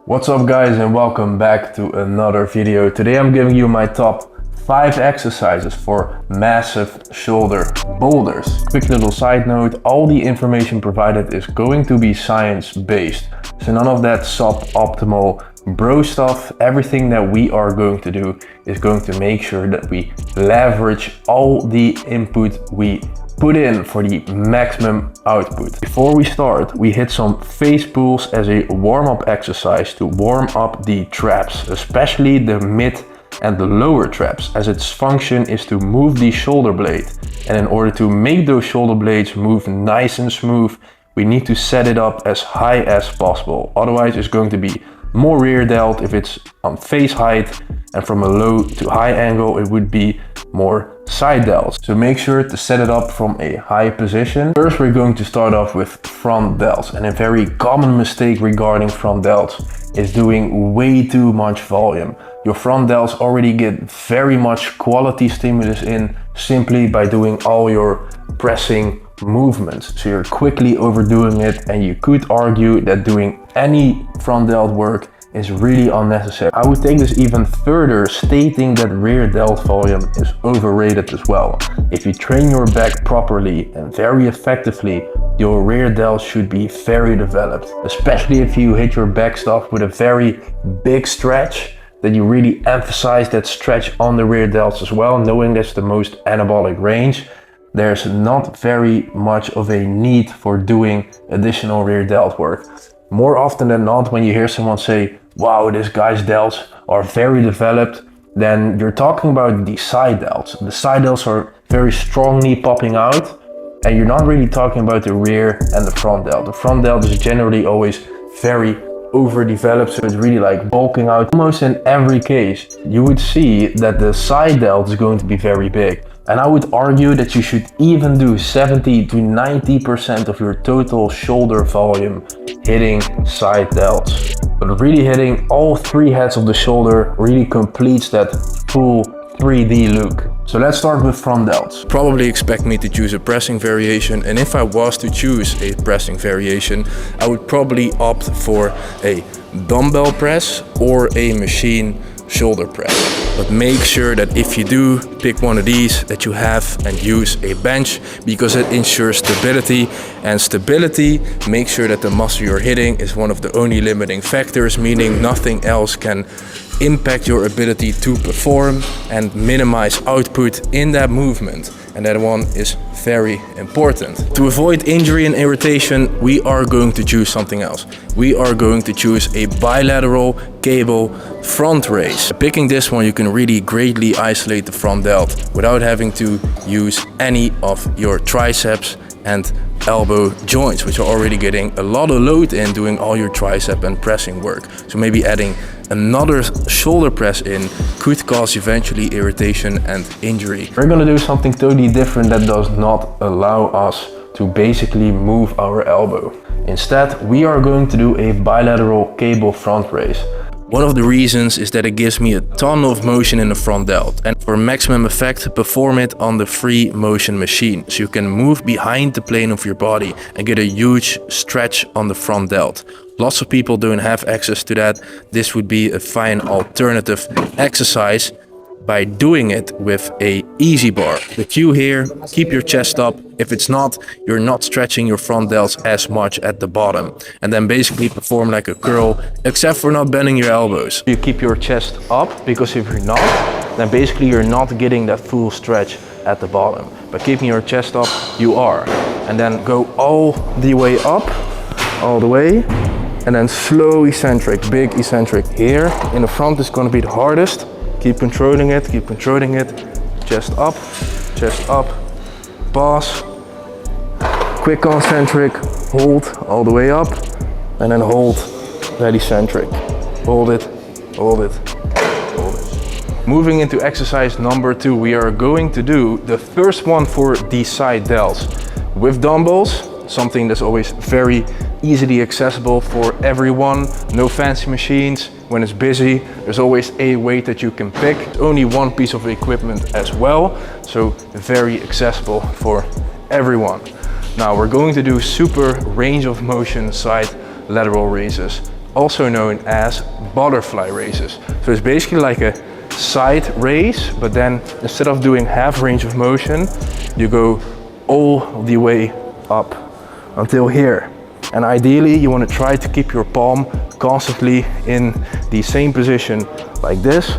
What's up guys, and welcome back to another video. Today I'm giving you my top 5 exercises for massive shoulder boulders. Quick little side note, all the information provided is going to be science-based. So none of that suboptimal bro stuff. Everything that we are going to do is going to make sure that we leverage all the input we put in for the maximum output. Before we start, we hit some face pulls as a warm-up exercise to warm up the traps, especially the mid and the lower traps, as its function is to move the shoulder blade. And in order to make those shoulder blades move nice and smooth, we need to set it up as high as possible. Otherwise it's going to be more rear delt if it's on face height, and from a low to high angle it would be more side delts. So make sure to set it up from a high position. First we're going to start off with front delts, and a very common mistake regarding front delts is doing way too much volume. Your front delts already get very much quality stimulus in simply by doing all your pressing movements. So you're quickly overdoing it, and you could argue that doing any front delt work is really unnecessary. I would take this even further, stating that rear delt volume is overrated as well. If you train your back properly and very effectively, your rear delt should be very developed, especially if you hit your back stuff with a very big stretch, that you really emphasize that stretch on the rear delts as well, knowing that's the most anabolic range. There's not very much of a need for doing additional rear delt work. More often than not, when you hear someone say, wow, this guy's delts are very developed, then you're talking about the side delts. The side delts are very strongly popping out, and you're not really talking about the rear and the front delt. The front delt is generally always very overdeveloped, so it's really like bulking out. Almost in every case, you would see that the side delt is going to be very big. And I would argue that you should even do 70 to 90% of your total shoulder volume hitting side delts. But really hitting all 3 heads of the shoulder really completes that full 3D look. So let's start with front delts. Probably expect me to choose a pressing variation, and if I was to choose a pressing variation, I would probably opt for a dumbbell press or a machine shoulder press. But make sure that if you do pick one of these, that you have and use a bench, because it ensures stability, and stability makes sure that the muscle you're hitting is one of the only limiting factors, meaning nothing else can impact your ability to perform and minimize output in that movement. And that one is very important. To avoid injury and irritation, we are going to choose something else. We are going to choose a bilateral cable front raise. Picking this one, you can really greatly isolate the front delt without having to use any of your triceps and elbow joints, which are already getting a lot of load in doing all your tricep and pressing work. So maybe adding another shoulder press in could cause eventually irritation and injury. We're gonna do something totally different that does not allow us to basically move our elbow. Instead, we are going to do a bilateral cable front raise. One of the reasons is that it gives me a ton of motion in the front delt, and for maximum effect, perform it on the free motion machine, so you can move behind the plane of your body and get a huge stretch on the front delt. Lots of people don't have access to that. This would be a fine alternative exercise by doing it with a easy bar. The cue here, keep your chest up. If it's not, you're not stretching your front delts as much at the bottom. And then basically perform like a curl, except for not bending your elbows. You keep your chest up, because if you're not, then basically you're not getting that full stretch at the bottom. By keeping your chest up, you are. And then go all the way up, all the way. And then slow eccentric, big eccentric. Here in the front is going to be the hardest. Keep controlling it, keep controlling it. Chest up, pause. Quick concentric, hold all the way up, and then hold that eccentric. Hold it, hold it, hold it. Moving into exercise number 2, we are going to do the first one for the side delts with dumbbells. Something that's always very easily accessible for everyone. No fancy machines. When it's busy, there's always a weight that you can pick. Only one piece of equipment as well, so very accessible for everyone. Now we're going to do super range of motion side lateral raises. also known as butterfly raises. So it's basically like a side raise, but then instead of doing half range of motion, you go all the way up until here. And ideally you want to try to keep your palm constantly in the same position like this.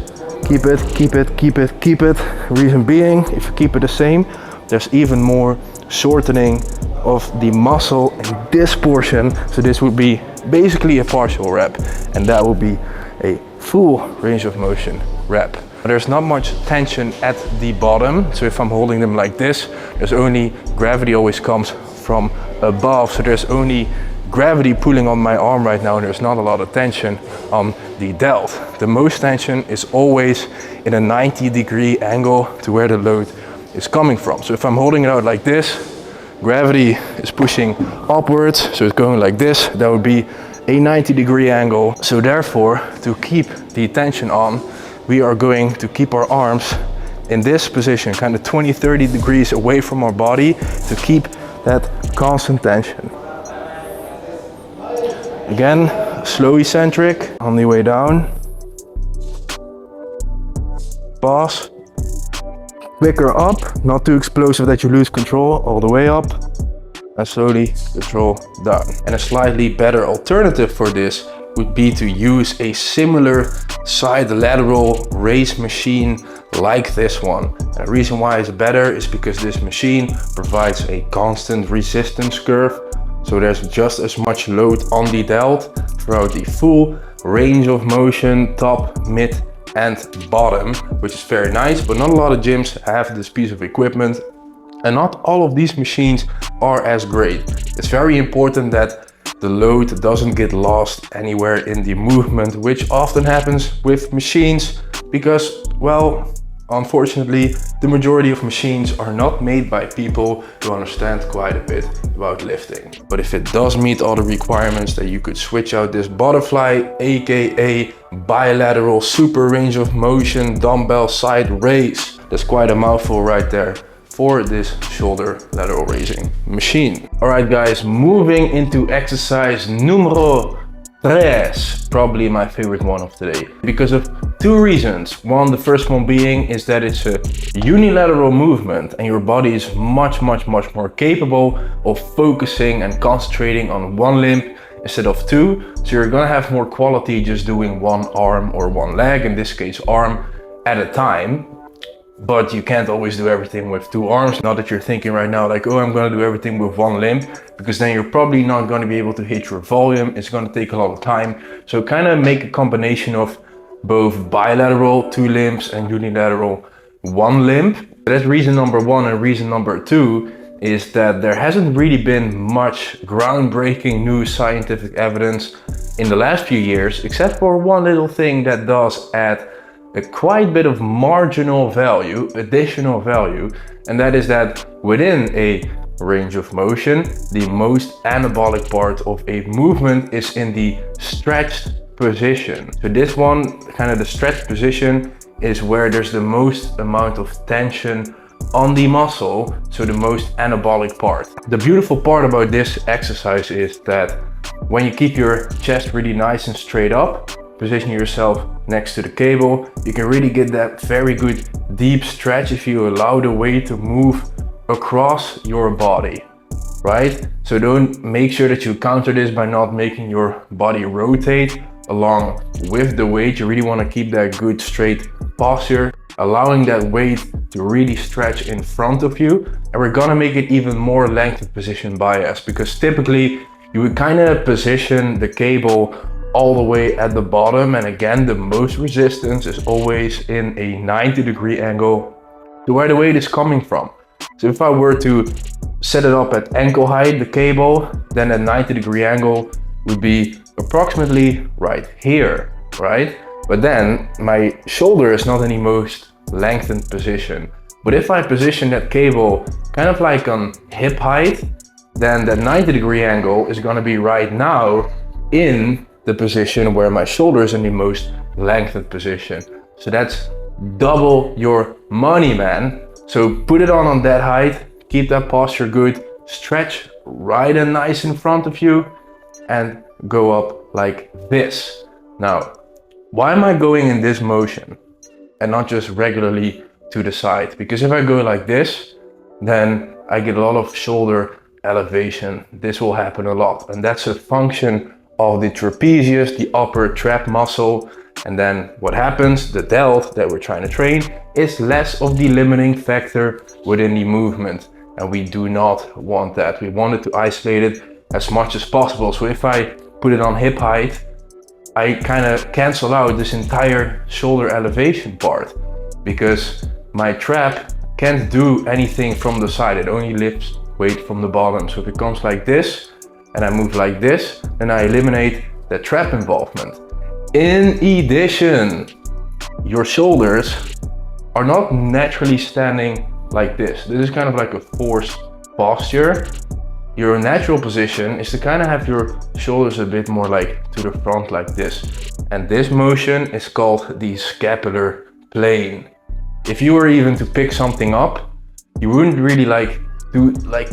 Keep it, keep it, keep it, keep it. Reason being, if you keep it the same, there's even more shortening of the muscle in this portion. So this would be basically a partial rep, and that would be a full range of motion rep. There's not much tension at the bottom, so if I'm holding them like this, there's only gravity always comes from above, so there's only gravity pulling on my arm right now, and there's not a lot of tension on the delt. The most tension is always in a 90-degree angle to where the load is coming from. So if I'm holding it out like this, gravity is pushing upwards, so it's going like this. That would be a 90-degree angle. So therefore, to keep the tension on, we are going to keep our arms in this position, kind of 20-30 degrees away from our body, to keep that constant tension. Again, slow eccentric on the way down. Pause. Quicker up, not too explosive that you lose control, all the way up. And slowly control down. And a slightly better alternative for this would be to use a similar side lateral raise machine like this one. And the reason why it's better is because this machine provides a constant resistance curve. So there's just as much load on the delt throughout the full range of motion, top, mid, and bottom, which is very nice, but not a lot of gyms have this piece of equipment, and not all of these machines are as great. It's very important that the load doesn't get lost anywhere in the movement, which often happens with machines because, well, unfortunately, the majority of machines are not made by people who understand quite a bit about lifting. But if it does meet all the requirements, that you could switch out this butterfly, aka bilateral super range of motion dumbbell side raise. That's quite a mouthful right there for this shoulder lateral raising machine. All right guys, moving into exercise numero 3, probably my favorite one of today, because of two reasons. One, the first one being is that it's a unilateral movement and your body is much more capable of focusing and concentrating on one limb instead of two. So you're gonna have more quality just doing one arm or one leg, in this case arm at a time. But you can't always do everything with two arms. Not that you're thinking right now like, oh, I'm gonna do everything with one limb, because then you're probably not gonna be able to hit your volume. It's gonna take a lot of time. So kind of make a combination of both bilateral 2 limbs and unilateral 1 limb. That's reason number 1. And reason number 2 is that there hasn't really been much groundbreaking new scientific evidence in the last few years, except for one little thing that does add a quite bit of marginal value, additional value, and that is that within a range of motion, the most anabolic part of a movement is in the stretched position. So this one, kind of the stretched position, is where there's the most amount of tension on the muscle, so the most anabolic part. The beautiful part about this exercise is that when you keep your chest really nice and straight up, position yourself next to the cable, you can really get that very good deep stretch if you allow the weight to move across your body, right? So don't make sure that you counter this by not making your body rotate along with the weight. You really want to keep that good straight posture, allowing that weight to really stretch in front of you. And we're gonna make it even more length of position bias, because typically you would kind of position the cable all the way at the bottom, and again the most resistance is always in a 90-degree angle to where the weight is coming from. So if I were to set it up at ankle height, the cable, then that 90-degree angle would be approximately right here, right? But then my shoulder is not in the most lengthened position. But if I position that cable kind of like on hip height, then that 90-degree angle is gonna be right now in the position where my shoulder is in the most lengthened position. So that's double your money, man. So put it on that height, keep that posture good, stretch right and nice in front of you, and go up like this. Now, why am I going in this motion and not just regularly to the side? Because if I go like this, then I get a lot of shoulder elevation. This will happen a lot, and that's a function of the trapezius, the upper trap muscle. And then what happens, the delt that we're trying to train is less of the limiting factor within the movement, and we do not want that. We want it to isolate it as much as possible. So if I put it on hip height, I kind of cancel out this entire shoulder elevation part, because my trap can't do anything from the side. It only lifts weight from the bottom. So if it comes like this and I move like this, then I eliminate the trap involvement. In addition, your shoulders are not naturally standing like this. This is kind of like a forced posture. Your natural position is to kind of have your shoulders a bit more like to the front like this. And this motion is called the scapular plane. If you were even to pick something up, you wouldn't really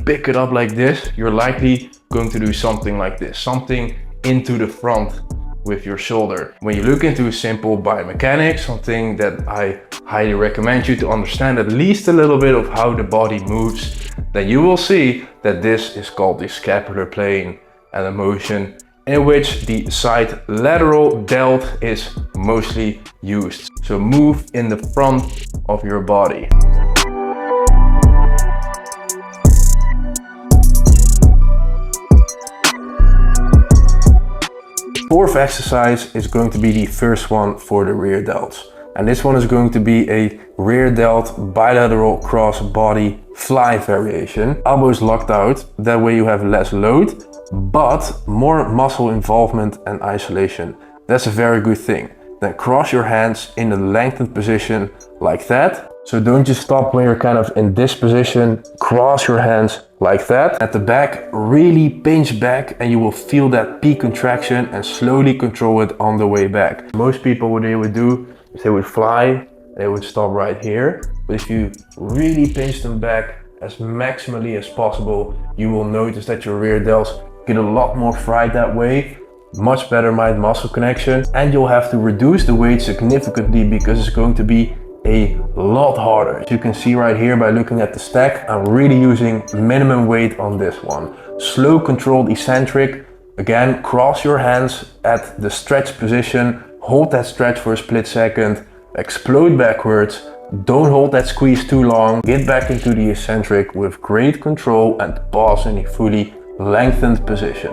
pick it up like this. You're likely going to do something like this, something into the front with your shoulder. When you look into simple biomechanics, something that I highly recommend you to understand at least a little bit of how the body moves, then you will see that this is called the scapular plane, and a motion in which the side lateral delt is mostly used. So move in the front of your body. Fourth exercise is going to be the first one for the rear delts. And this one is going to be a rear delt bilateral crossbody fly variation. Elbows locked out, that way you have less load, but more muscle involvement and isolation. That's a very good thing. Then cross your hands in a lengthened position like that. So don't just stop when you're kind of in this position, cross your hands like that. At the back, really pinch back and you will feel that peak contraction and slowly control it on the way back. Most people, what they would do is they would fly, they would stop right here. But if you really pinch them back as maximally as possible, you will notice that your rear delts get a lot more fried that way. Much better mind muscle connection, and you'll have to reduce the weight significantly because it's going to be a lot harder. As you can see right here by looking at the stack, I'm really using minimum weight on this one. Slow controlled eccentric. Again, cross your hands at the stretch position, hold that stretch for a split second, explode backwards, don't hold that squeeze too long, get back into the eccentric with great control and pause in a fully lengthened position.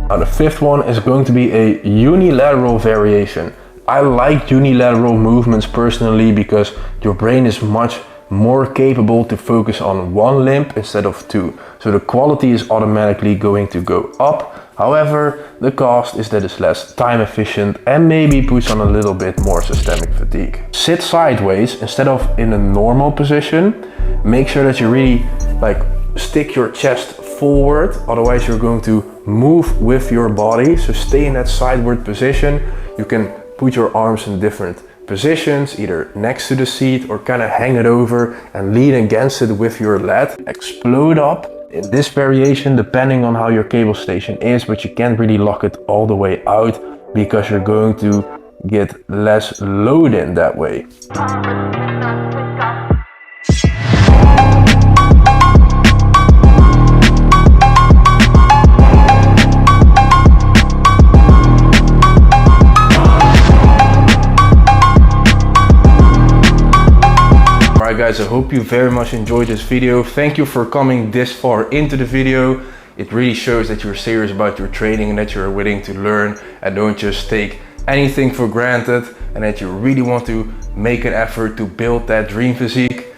Now the fifth one is going to be a unilateral variation. I like unilateral movements personally because your brain is much more capable to focus on one limb instead of two. So the quality is automatically going to go up. However, the cost is that it's less time efficient and maybe puts on a little bit more systemic fatigue. Sit sideways instead of in a normal position. Make sure that you really stick your chest forward, otherwise you're going to move with your body. So stay in that sideward position. You can put your arms in different positions, either next to the seat or kind of hang it over and lean against it with your lat. Explode up in this variation depending on how your cable station is, but you can't really lock it all the way out because you're going to get less load in that way. Guys, I hope you very much enjoyed this video. Thank you for coming this far into the video. It really shows that you're serious about your training and that you're willing to learn and don't just take anything for granted, and that you really want to make an effort to build that dream physique.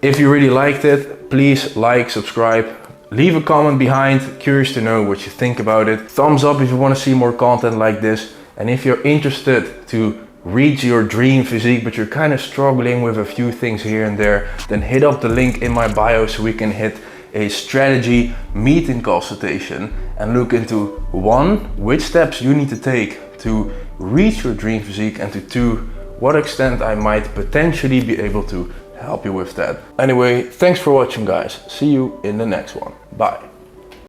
If you really liked it, please like, subscribe, leave a comment behind. Curious to know what you think about it. Thumbs up if you want to see more content like this. And if you're interested to reach your dream physique, but you're kind of struggling with a few things here and there, then hit up the link in my bio so we can hit a strategy meeting consultation and look into 1, which steps you need to take to reach your dream physique, and to 2, what extent I might potentially be able to help you with that. Anyway, thanks for watching guys. See you in the next one. Bye.